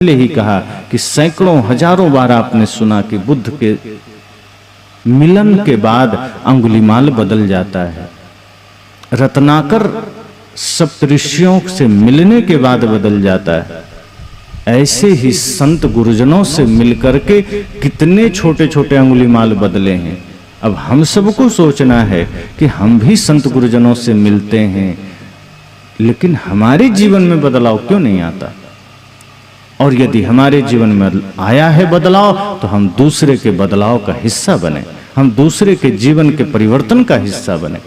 पहले ही कहा कि सैकड़ों हजारों बार आपने सुना कि बुद्ध के मिलन के बाद अंगुलीमाल बदल जाता है, रत्नाकर सप्तऋषियों से मिलने के बाद बदल जाता है। ऐसे ही संत गुरुजनों से मिलकर के कितने छोटे छोटे अंगुलीमाल बदले हैं। अब हम सबको सोचना है कि हम भी संत गुरुजनों से मिलते हैं, लेकिन हमारे जीवन में बदलाव क्यों नहीं आता? और यदि हमारे जीवन में आया है बदलाव, तो हम दूसरे के बदलाव का हिस्सा बने, हम दूसरे के जीवन के परिवर्तन का हिस्सा बने।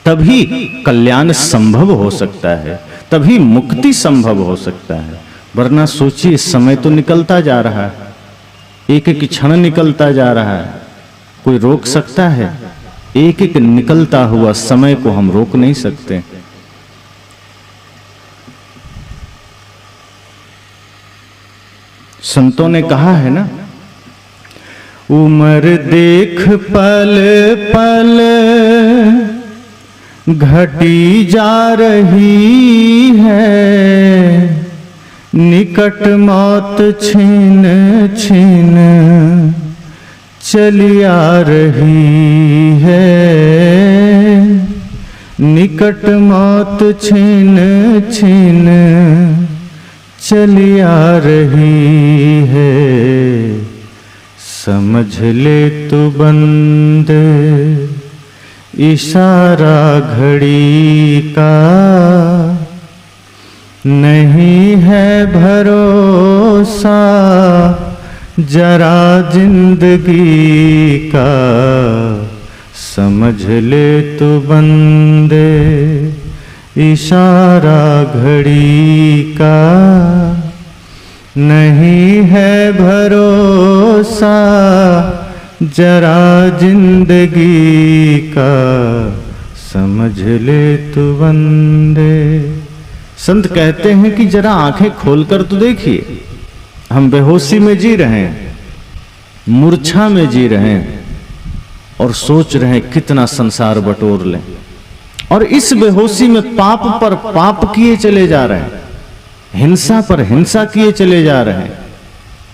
तभी कल्याण संभव हो सकता है, तभी मुक्ति संभव हो सकता है। वरना सोचिए, समय तो निकलता जा रहा है, एक एक क्षण निकलता जा रहा है, कोई रोक सकता है? एक एक निकलता हुआ समय को हम रोक नहीं सकते। संतों ने कहा है ना, उम्र देख पल पल घटी जा रही है, निकट मौत छीन छीन चली आ रही है, निकट मौत छीन छीन चली आ रही है। समझ ले तू बंदे इशारा घड़ी का, नहीं है भरोसा जरा जिंदगी का। समझ ले तू बंदे इशारा घड़ी का, नहीं है भरोसा जरा जिंदगी का। समझ ले तू बंदे। संत कहते हैं कि जरा आंखें खोलकर तो देखिए, हम बेहोशी में जी रहे हैं, मूर्छा में जी रहे हैं और सोच रहे हैं कितना संसार बटोर लें, और इस बेहोशी में पाप पर पाप किए चले जा रहे हैं, हिंसा पर हिंसा किए चले जा रहे हैं।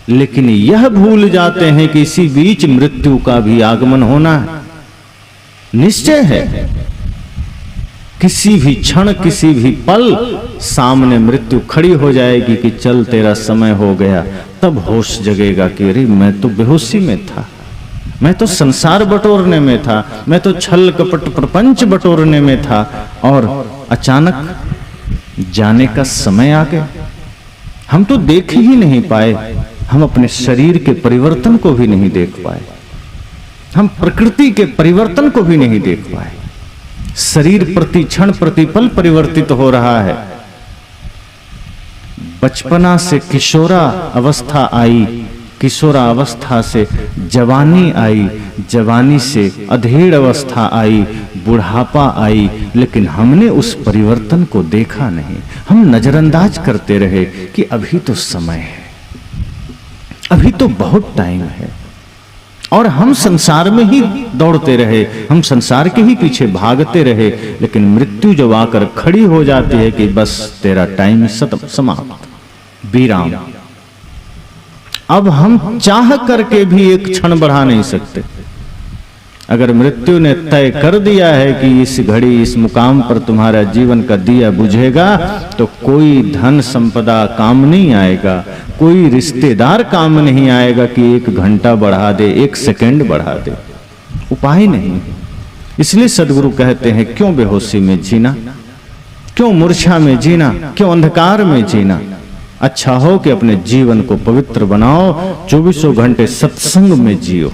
लेकिन यह भूल जाते हैं कि इसी बीच मृत्यु का भी आगमन होना है, निश्चय है। किसी भी क्षण, किसी भी पल सामने मृत्यु खड़ी हो जाएगी कि चल तेरा समय हो गया। तब होश जगेगा कि अरे मैं तो बेहोशी में था, मैं तो संसार बटोरने में था, मैं तो छल कपट प्रपंच बटोरने में था, और अचानक जाने का समय आ गया। हम तो देख ही नहीं पाए, हम अपने शरीर के परिवर्तन को भी नहीं देख पाए, हम प्रकृति के परिवर्तन को भी नहीं देख पाए। शरीर प्रति क्षण प्रतिपल परिवर्तित हो रहा है। बचपना से किशोरा अवस्था आई, किशोरा अवस्था से जवानी आई, जवानी से अधेड़ अवस्था आई, बुढ़ापा आई, लेकिन हमने उस परिवर्तन को देखा नहीं। हम नजरअंदाज करते रहे कि अभी तो समय है, अभी तो बहुत टाइम है, और हम संसार में ही दौड़ते रहे, हम संसार के ही पीछे भागते रहे। लेकिन मृत्यु जब आकर खड़ी हो जाती है कि बस तेरा टाइम समाप्त, विराम। अब हम चाह करके भी एक क्षण बढ़ा नहीं सकते। अगर मृत्यु ने तय कर दिया है कि इस घड़ी इस मुकाम पर तुम्हारा जीवन का दिया बुझेगा, तो कोई धन संपदा काम नहीं आएगा, कोई रिश्तेदार काम नहीं आएगा कि 1 घंटा बढ़ा दे, 1 सेकंड बढ़ा दे, उपाय नहीं। इसलिए सदगुरु कहते हैं, क्यों बेहोशी में जीना, क्यों मूर्छा में जीना, क्यों अंधकार में जीना। अच्छा हो कि अपने जीवन को पवित्र बनाओ, 24 घंटे सत्संग में जियो।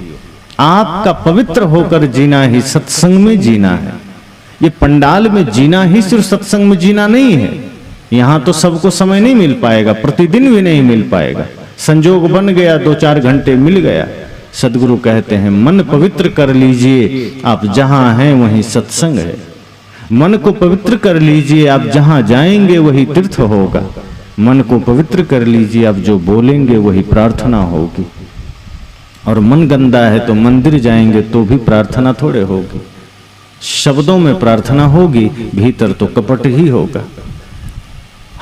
आपका पवित्र होकर जीना ही सत्संग में जीना है। ये पंडाल में जीना ही सिर्फ सत्संग में जीना नहीं है। यहां तो सबको समय नहीं मिल पाएगा, प्रतिदिन भी नहीं मिल पाएगा। संजोग बन गया, 2-4 घंटे मिल गया। सदगुरु कहते हैं, मन पवित्र कर लीजिए, आप जहां हैं वहीं सत्संग है। मन को पवित्र कर लीजिए, आप जहां जाएंगे वही तीर्थ होगा। मन को पवित्र कर लीजिए, आप जो बोलेंगे वही प्रार्थना होगी। और मन गंदा है तो मंदिर जाएंगे तो भी प्रार्थना थोड़े होगी। शब्दों में प्रार्थना होगी, भीतर तो कपट ही होगा।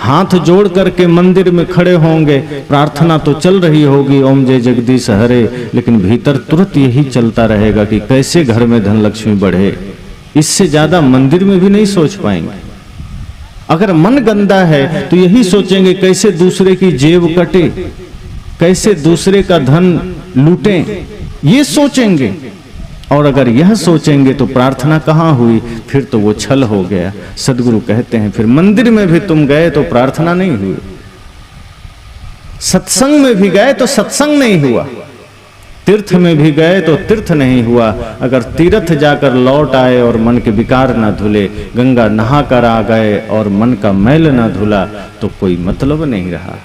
हाथ जोड़ करके मंदिर में खड़े होंगे, प्रार्थना तो चल रही होगी ओम जय जगदीश हरे, लेकिन भीतर तुरंत यही चलता रहेगा कि कैसे घर में धन लक्ष्मी बढ़े। इससे ज्यादा मंदिर में भी नहीं सोच पाएंगे। अगर मन गंदा है तो यही सोचेंगे कैसे दूसरे की जेब कटे, कैसे दूसरे का धन लूटें, ये सोचेंगे। और अगर यह सोचेंगे तो प्रार्थना कहाँ हुई, फिर तो वो छल हो गया। सदगुरु कहते हैं फिर मंदिर में भी तुम गए तो प्रार्थना नहीं हुई, सत्संग में भी गए तो सत्संग नहीं हुआ, तीर्थ में भी गए तो तीर्थ नहीं हुआ। अगर तीर्थ जाकर लौट आए और मन के विकार ना धुले, गंगा नहा कर आ गए और मन का मैल ना धुला, तो कोई मतलब नहीं रहा।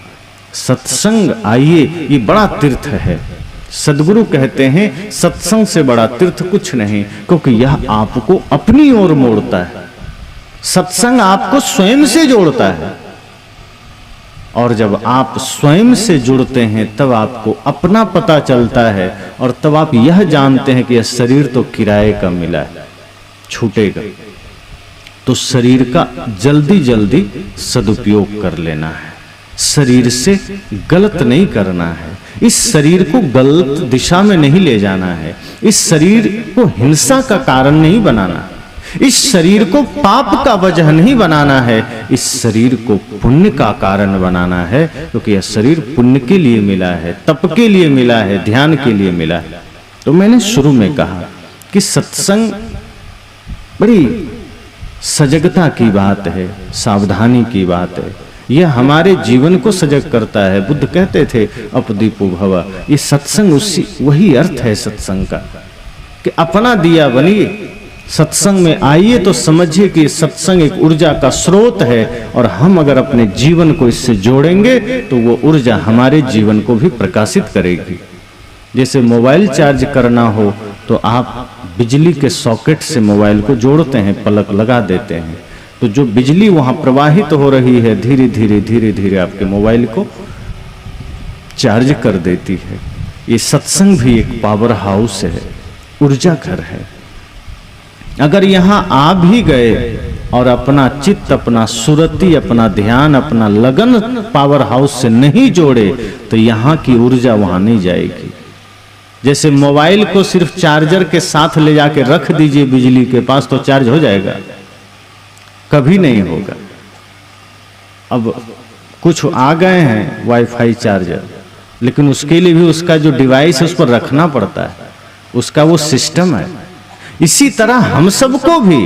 सत्संग आइए, ये बड़ा तीर्थ है। सदगुरु कहते हैं सत्संग से बड़ा तीर्थ कुछ नहीं, क्योंकि यह आपको अपनी ओर मोड़ता है। सत्संग आपको स्वयं से जोड़ता है, और जब आप स्वयं से जुड़ते हैं तब आपको अपना पता चलता है, और तब आप यह जानते हैं कि यह शरीर तो किराए का मिला है, छूटेगा। तो शरीर का जल्दी जल्दी सदुपयोग कर लेना है, शरीर से गलत नहीं करना है, इस शरीर को गलत दिशा में नहीं ले जाना है, इस शरीर को हिंसा का कारण नहीं बनाना, इस शरीर को पाप का वजह नहीं बनाना है, इस शरीर को पुण्य का कारण बनाना है, क्योंकि यह शरीर पुण्य के लिए मिला है, तप के लिए मिला है, ध्यान के लिए मिला है। तो मैंने शुरू में कहा कि सत्संग बड़ी सजगता की बात है, सावधानी की बात है, यह हमारे जीवन को सजग करता है। बुद्ध कहते थे अपदीपो भव, ये सत्संग उसी वही अर्थ है सत्संग का, कि अपना दिया बनिए। सत्संग में आइए तो समझिए कि सत्संग एक ऊर्जा का स्रोत है, और हम अगर अपने जीवन को इससे जोड़ेंगे तो वो ऊर्जा हमारे जीवन को भी प्रकाशित करेगी। जैसे मोबाइल चार्ज करना हो तो आप बिजली के सॉकेट से मोबाइल को जोड़ते हैं, प्लग लगा देते हैं, तो जो बिजली वहां प्रवाहित हो रही है धीरे धीरे धीरे धीरे आपके मोबाइल को चार्ज कर देती है। ये सत्संग भी एक पावर हाउस है, ऊर्जा घर है। अगर यहां आ भी गए और अपना चित्त, अपना सुरति, अपना ध्यान, अपना लगन पावर हाउस से नहीं जोड़े तो यहां की ऊर्जा वहां नहीं जाएगी। जैसे मोबाइल को सिर्फ चार्जर के साथ ले जाके रख दीजिए बिजली के पास तो चार्ज हो जाएगा, कभी नहीं होगा। अब कुछ आ गए हैं वाईफाई चार्जर, लेकिन उसके लिए भी उसका जो डिवाइस है उस पर रखना पड़ता है, उसका वो सिस्टम है। इसी तरह हम सबको भी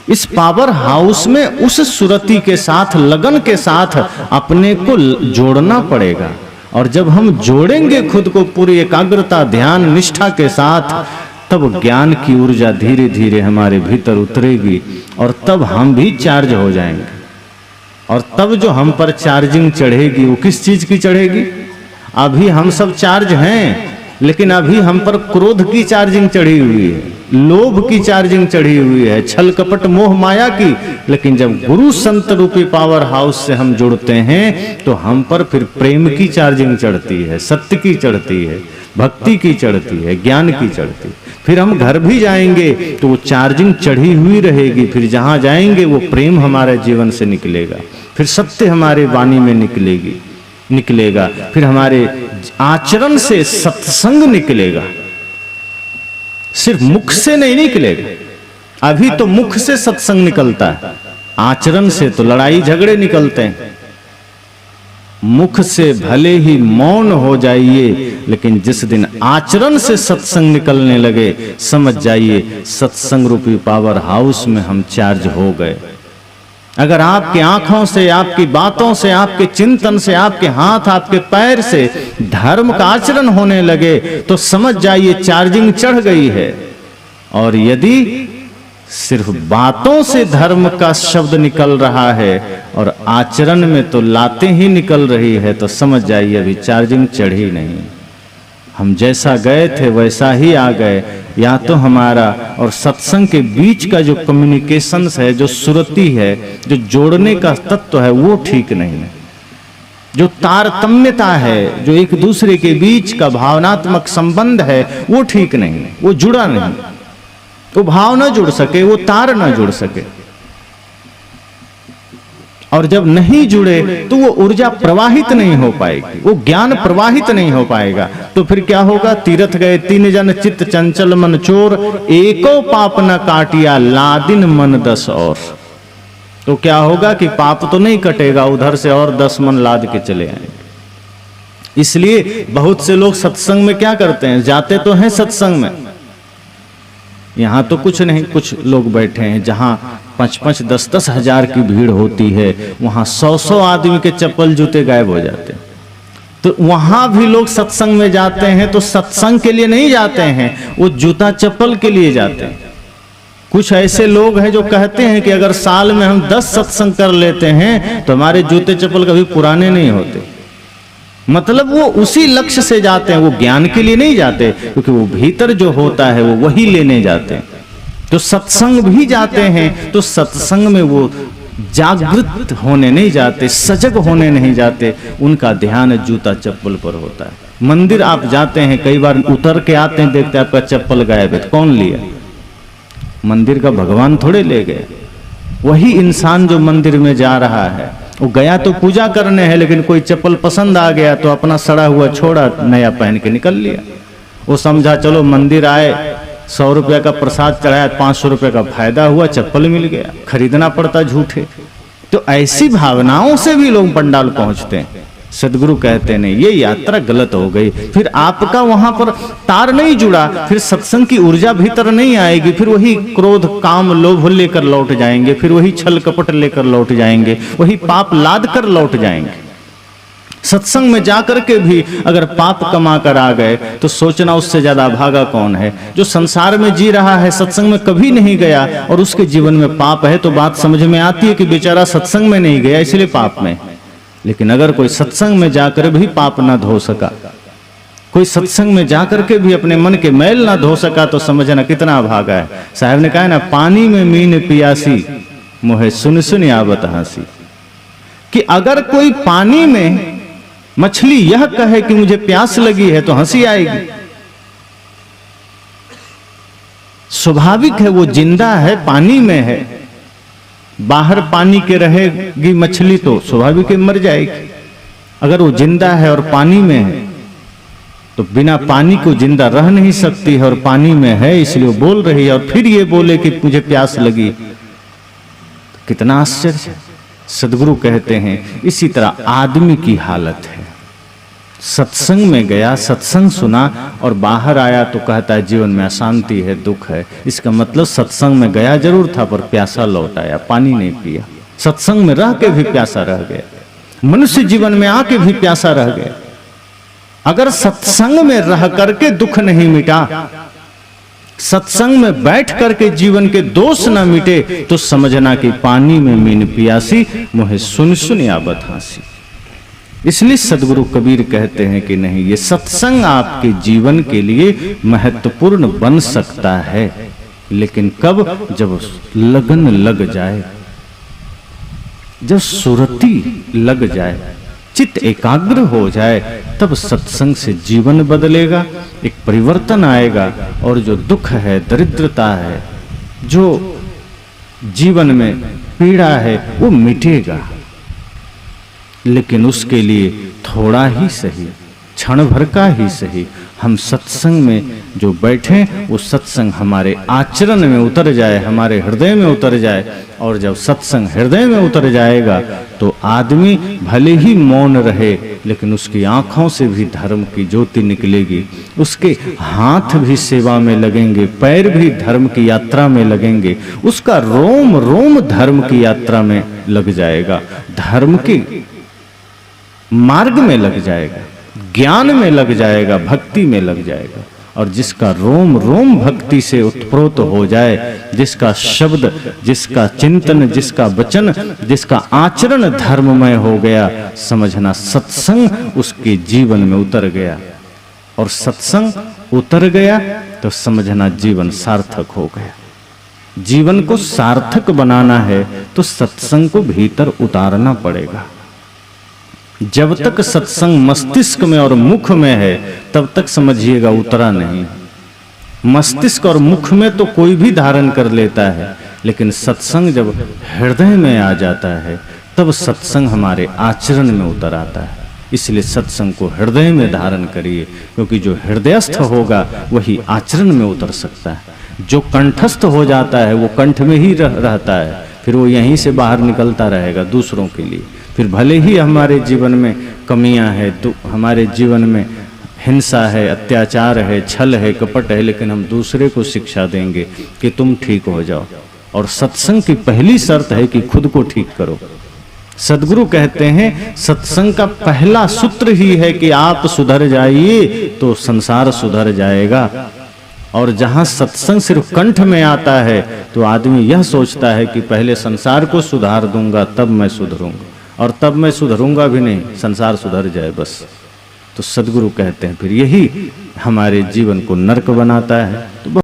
इस पावर हाउस में उस सुरति के साथ, लगन के साथ अपने को जोड़ना पड़ेगा। और जब हम जोड़ेंगे खुद को पूरी एकाग्रता, ध्यान, निष्ठा के साथ, तब ज्ञान की ऊर्जा धीरे धीरे हमारे भीतर उतरेगी, और तब हम भी चार्ज हो जाएंगे। और तब जो हम पर चार्जिंग चढ़ेगी वो किस चीज की चढ़ेगी? अभी हम सब चार्ज हैं, लेकिन अभी हम पर क्रोध की चार्जिंग चढ़ी हुई है, लोभ की चार्जिंग चढ़ी हुई है, छल कपट मोह माया की। लेकिन जब गुरु संत रूपी पावर हाउस से हम जुड़ते हैं तो हम पर फिर प्रेम की चार्जिंग चढ़ती है, सत्य की चढ़ती है, भक्ति की चढ़ती है, ज्ञान की चढ़ती है। फिर हम घर भी जाएंगे तो वो चार्जिंग चढ़ी हुई रहेगी, फिर जहां जाएंगे वो प्रेम हमारे जीवन से निकलेगा, फिर सत्य हमारे वाणी में निकलेगा, फिर हमारे आचरण से सत्संग निकलेगा, सिर्फ मुख से नहीं निकलेगा। अभी तो मुख से सत्संग निकलता है, आचरण से तो लड़ाई झगड़े निकलते हैं। मुख से भले ही मौन हो जाइए, लेकिन जिस दिन आचरण से सत्संग निकलने लगे, समझ जाइए सत्संग रूपी पावर हाउस में हम चार्ज हो गए। अगर आपकी आंखों से, आपकी बातों से, आपके चिंतन से, आपके हाथ, आपके पैर से धर्म का आचरण होने लगे तो समझ जाइए चार्जिंग चढ़ गई है। और यदि सिर्फ बातों से धर्म का शब्द निकल रहा है और आचरण में तो लातें ही निकल रही है, तो समझ जाइए अभी चार्जिंग चढ़ी नहीं। हम जैसा गए थे वैसा ही आ गए। या तो हमारा और सत्संग के बीच का जो कम्युनिकेशन है, जो सुरति है, जो जोड़ने का तत्व है, वो ठीक नहीं है। जो तारतम्यता है, जो एक दूसरे के बीच का भावनात्मक संबंध है, वो ठीक नहीं है, वो जुड़ा नहीं। वो भाव न जुड़ सके, वो तार न जुड़ सके। और जब नहीं जुड़े तो वो ऊर्जा प्रवाहित नहीं हो पाएगी, वो ज्ञान प्रवाहित नहीं हो पाएगा। तो फिर क्या होगा? तीर्थ गए 3 जन चित्त चंचल मन चोर, एको पाप न काटिया लादिन मन 10 और। तो क्या होगा कि पाप तो नहीं कटेगा, उधर से और 10 मन लाद के चले आएंगे। इसलिए बहुत से लोग सत्संग में क्या करते हैं, जाते तो हैं सत्संग में, यहां तो कुछ नहीं, कुछ लोग बैठे हैं जहां 5-5, 10-10 हजार की भीड़ होती है, वहां 100-100 आदमी के चप्पल जूते गायब हो जाते हैं। तो वहां भी लोग सत्संग में जाते हैं तो सत्संग के लिए नहीं जाते हैं, वो जूता चप्पल के लिए जाते हैं। कुछ ऐसे लोग हैं जो कहते हैं कि अगर साल में हम 10 सत्संग कर लेते हैं तो हमारे जूते चप्पल कभी पुराने नहीं होते। मतलब वो उसी लक्ष्य से जाते हैं, वो ज्ञान के लिए नहीं जाते, क्योंकि वो भीतर जो होता है वो वही लेने जाते हैं। तो सत्संग भी जाते हैं तो सत्संग में वो जागृत होने नहीं जाते, सजग होने नहीं जाते, उनका ध्यान जूता चप्पल पर होता है। मंदिर आप जाते हैं, कई बार उतर के आते हैं, देखते हैं आपका चप्पल गायब है, कौन लिया? मंदिर का भगवान थोड़े ले गए। वही इंसान जो मंदिर में जा रहा है वो गया तो पूजा करने है, लेकिन कोई चप्पल पसंद आ गया तो अपना सड़ा हुआ छोड़ा, नया पहन के निकल लिया। वो समझा चलो मंदिर आए, 100 रुपया का प्रसाद चढ़ाया, 500 रुपये का फायदा हुआ, चप्पल मिल गया, खरीदना पड़ता झूठे। तो ऐसी भावनाओं से भी लोग पंडाल पहुंचते हैं। सदगुरु कहते नहीं, ये यात्रा गलत हो गई। फिर आपका वहां पर तार नहीं जुड़ा, फिर सत्संग की ऊर्जा भीतर नहीं आएगी, फिर वही क्रोध काम लोभ लेकर लौट जाएंगे, फिर वही छल कपट लेकर लौट जाएंगे, वही पाप लाद कर लौट जाएंगे। सत्संग में जाकर के भी अगर पाप कमा कर आ गए तो सोचना उससे ज्यादा भागा कौन है। जो संसार में जी रहा है, सत्संग में कभी नहीं गया और उसके जीवन में पाप है, तो बात समझ में आती है कि बेचारा सत्संग में नहीं गया इसलिए पाप में। लेकिन अगर कोई सत्संग में जाकर भी पाप ना धो सका, कोई सत्संग में जाकर के भी अपने मन के मैल ना धो सका, तो समझना कितना भागा है। साहब ने कहा ना, पानी में मीन पियासी मोहे सुन सुन आवत हंसी। कि अगर कोई पानी में मछली यह कहे कि मुझे प्यास लगी है तो हंसी आएगी। स्वाभाविक है, वो जिंदा है, पानी में है। बाहर पानी के रहेगी मछली तो स्वाभाविक है मर जाएगी। अगर वो जिंदा है और पानी में है तो बिना पानी को जिंदा रह नहीं सकती है, और पानी में है इसलिए वो बोल रही है। और फिर ये बोले कि मुझे प्यास लगी, तो कितना आश्चर्य है। सदगुरु कहते हैं इसी तरह आदमी की हालत है। सत्संग में गया, सत्संग सुना और बाहर आया तो कहता है जीवन में अशांति है, दुख है। इसका मतलब सत्संग में गया जरूर था पर प्यासा लौट आया, पानी नहीं पिया। सत्संग में रह के भी प्यासा रह गया, मनुष्य जीवन में आके भी प्यासा रह गया। अगर सत्संग में रह करके दुख नहीं मिटा, सत्संग में बैठ करके जीवन के दोष न मिटे, तो समझना कि पानी में मीन पियासी मोहे सुन सुन आवत हंसी। इसलिए सदगुरु कबीर कहते हैं कि नहीं, ये सत्संग आपके जीवन के लिए महत्वपूर्ण बन सकता है, लेकिन कब? जब लगन लग जाए, जब सुरती लग जाए, चित्त एकाग्र हो जाए, तब सत्संग से जीवन बदलेगा, एक परिवर्तन आएगा। और जो दुख है, दरिद्रता है, जो जीवन में पीड़ा है, वो मिटेगा। लेकिन उसके लिए थोड़ा ही सही, क्षण भर का ही सही, हम सत्संग में जो बैठे वो सत्संग हमारे आचरण में उतर जाए, हमारे हृदय में उतर जाए। और जब सत्संग हृदय में उतर जाएगा तो आदमी भले ही मौन रहे, लेकिन उसकी आंखों से भी धर्म की ज्योति निकलेगी, उसके हाथ भी सेवा में लगेंगे, पैर भी धर्म की यात्रा में लगेंगे, उसका रोम रोम धर्म की यात्रा में लग जाएगा, धर्म की मार्ग में लग जाएगा, ज्ञान में लग जाएगा, भक्ति में लग जाएगा। और जिसका रोम रोम भक्ति से उत्प्रोत हो जाए, जिसका शब्द, जिसका चिंतन, जिसका वचन, जिसका आचरण धर्ममय हो गया, समझना सत्संग उसके जीवन में उतर गया। और सत्संग उतर गया तो समझना जीवन सार्थक हो गया। जीवन को सार्थक बनाना है तो सत्संग को भीतर उतारना पड़ेगा। जब तक सत्संग मस्तिष्क में और मुख में है तब तक समझिएगा उतरा नहीं। मस्तिष्क और मुख में तो कोई भी धारण कर लेता है, लेकिन सत्संग जब हृदय में आ जाता है, तब सत्संग हमारे आचरण में उतर आता है। इसलिए सत्संग को हृदय में धारण करिए, क्योंकि जो हृदयस्थ होगा वही आचरण में उतर सकता है। जो कंठस्थ हो जाता है वो कंठ में ही रहता है, फिर वो यहीं से बाहर निकलता रहेगा दूसरों के लिए। फिर भले ही हमारे जीवन में कमियां है, हमारे जीवन में हिंसा है, अत्याचार है, छल है, कपट है, लेकिन हम दूसरे को शिक्षा देंगे कि तुम ठीक हो जाओ। और सत्संग की पहली शर्त है कि खुद को ठीक करो। सदगुरु कहते हैं सत्संग का पहला सूत्र ही है कि आप सुधर जाइए तो संसार सुधर जाएगा। और जहां सत्संग सिर्फ कंठ में आता है तो आदमी यह सोचता है कि पहले संसार को सुधार दूंगा तब मैं सुधरूंगा, और तब मैं सुधरूंगा भी नहीं, संसार सुधर जाए बस। तो सदगुरु कहते हैं फिर यही हमारे जीवन को नरक बनाता है। तो